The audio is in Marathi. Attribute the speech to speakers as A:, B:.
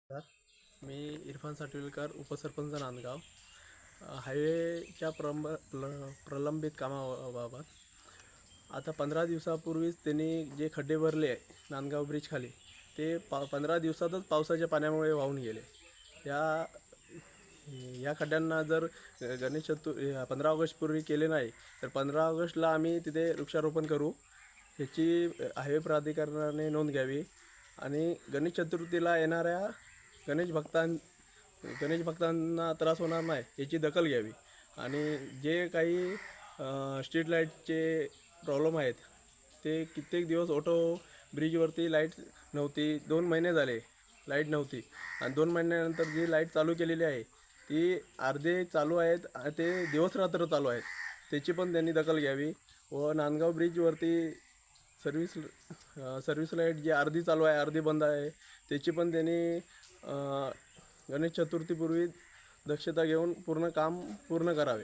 A: मी इरफान साटविलकर, उपसरपंच नांदगाव. हायवेच्या प्रलंबित कामाबाबत आता 15 दिवसापूर्वीच त्यांनी जे खड्डे भरले आहे नांदगाव ब्रिज खाली, ते 15 दिवसातच पावसाच्या पाण्यामुळे वाहून गेले. या खड्ड्यांना जर गणेश 15 ऑगस्टपूर्वी केले नाही तर 15 ऑगस्टला आम्ही तिथे वृक्षारोपण करू, ह्याची हायवे प्राधिकरणाने नोंद घ्यावी. आणि गणेश चतुर्थीला येणाऱ्या गणेश भक्तांना त्रास होणार नाही याची दखल घ्यावी. आणि जे काही स्ट्रीट लाईटचे प्रॉब्लेम आहेत ते कित्येक दिवस ऑटो ब्रिजवरती लाईट नव्हती, 2 महिने झाले लाईट नव्हती. आणि 2 महिन्यानंतर जी लाईट चालू केलेली आहे ती अर्धे चालू आहेत, ते दिवसरात्र चालू आहेत, त्याची पण त्यांनी दखल घ्यावी. व नांदगाव ब्रिजवरती सर्व्हिस लाईट जी अर्धी चालू आहे अर्धी बंद आहे त्याची पण त्यांनी गणेश चतुर्थीपूर्वी दक्षता घेऊन काम पूर्ण करावे.